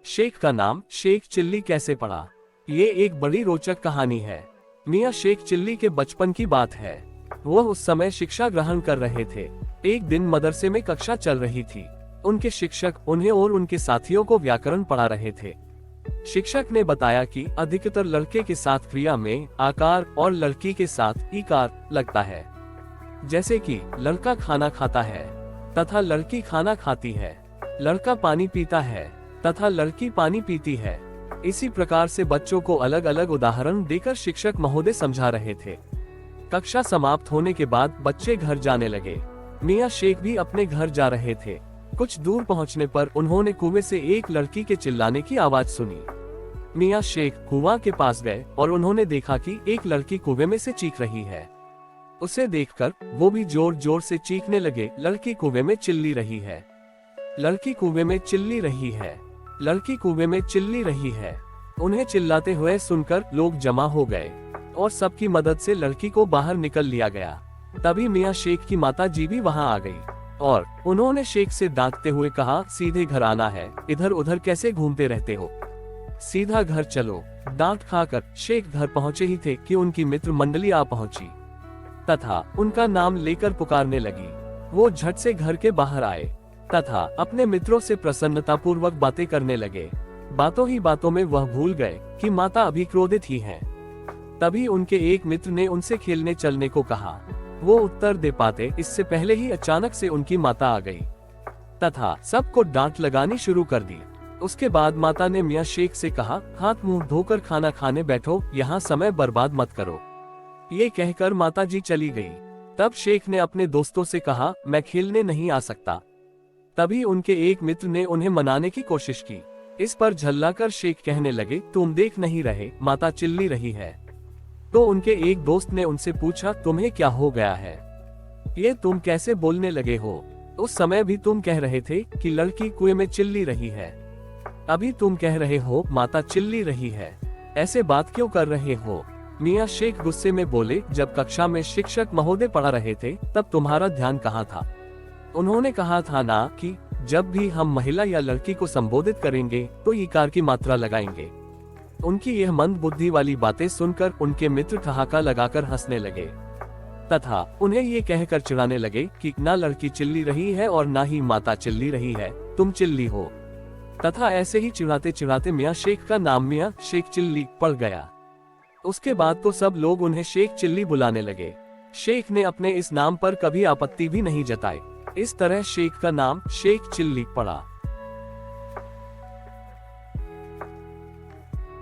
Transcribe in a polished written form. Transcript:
शेख का नाम शेख चिल्ली कैसे पड़ा? ये एक बड़ी रोचक कहानी है। मियाँ शेख चिल्ली के बचपन की बात है। वह उस समय शिक्षा ग्रहण कर रहे थे। एक दिन मदरसे में कक्षा चल रही थी। उनके शिक्षक उन्हें और उनके साथियों को व्याकरण पढ़ा रहे थे। शिक्षक ने बताया कि अधिकतर लड़के के साथ क्रिया में आकार और लड़की के साथ इकार लगता है, जैसे कि लड़का खाना खाता है तथा लड़की खाना खाती है, लड़का पानी पीता है तथा लड़की पानी पीती है। इसी प्रकार से बच्चों को अलग अलग उदाहरण देकर शिक्षक महोदय समझा रहे थे। कक्षा समाप्त होने के बाद बच्चे घर जाने लगे। मियाँ शेख भी अपने घर जा रहे थे। कुछ दूर पहुंचने पर उन्होंने कुएं से एक लड़की के चिल्लाने की आवाज सुनी। मियाँ शेख कुआं के पास गए और उन्होंने देखा कि एक लड़की कुएं में से चीख रही है। उसे देखकर वो भी जोर जोर से चीखने लगे। लड़की कुएं में चिल्ली रही है, लड़की कुएं में चिल्ली रही है, लड़की कुएं में चिल्ली रही है। उन्हें चिल्लाते हुए सुनकर लोग जमा हो गए और सबकी मदद से लड़की को बाहर निकल लिया गया। तभी मियाँ शेख की माता जी भी वहां आ गई और उन्होंने शेख से डांटते हुए कहा, सीधे घर आना है, इधर उधर कैसे घूमते रहते हो, सीधा घर चलो। डांट खाकर शेख घर पहुंचे ही थे कि उनकी मित्र मंडली आ पहुंची तथा उनका नाम लेकर पुकारने लगी। वो झट से घर के बाहर आए तथा अपने मित्रों से प्रसन्नता पूर्वक बातें करने लगे। बातों ही बातों में वह भूल गए कि माता अभी क्रोधित ही हैं। तभी उनके एक मित्र ने उनसे खेलने चलने को कहा। वो उत्तर दे पाते इससे पहले ही अचानक से उनकी माता आ गई तथा सबको डांट लगानी शुरू कर दी। उसके बाद माता ने मियाँ शेख से कहा, हाथ मुंह धोकर खाना खाने बैठो, यहाँ समय बर्बाद मत करो। ये कहकर माता जी चली गई। तब शेख ने अपने दोस्तों से कहा, मैं खेलने नहीं आ सकता। तभी उनके एक मित्र ने उन्हें मनाने की कोशिश की। इस पर झल्लाकर शेख कहने लगे, तुम देख नहीं रहे माता चिल्ली रही है। तो उनके एक दोस्त ने उनसे पूछा, तुम्हें क्या हो गया है, ये तुम कैसे बोलने लगे हो? उस समय भी तुम कह रहे थे कि लड़की कुएं में चिल्ली रही है, अभी तुम कह रहे हो माता चिल्ली रही है। ऐसे बात क्यों कर रहे हो? मियाँ शेख गुस्से में बोले, जब कक्षा में शिक्षक महोदय पढ़ा रहे थे तब तुम्हारा ध्यान कहाँ था? उन्होंने कहा था ना कि जब भी हम महिला या लड़की को संबोधित करेंगे तो इकार की मात्रा लगाएंगे। उनकी यह मंद बुद्धि वाली बातें सुनकर उनके मित्र ठहाका लगाकर हंसने लगे तथा उन्हें ये कहकर चिढ़ाने लगे कि ना लड़की चिल्ली रही है और ना ही माता चिल्ली रही है, तुम चिल्ली हो। तथा ऐसे ही चिढ़ाते चिढ़ाते मियाँ शेख का नाम मियाँ शेख चिल्ली पड़ गया। उसके बाद तो सब लोग उन्हें शेख चिल्ली बुलाने लगे। शेख ने अपने इस नाम पर कभी आपत्ति भी नहीं जताई। इस तरह शेख का नाम शेख चिल्ली पड़ा।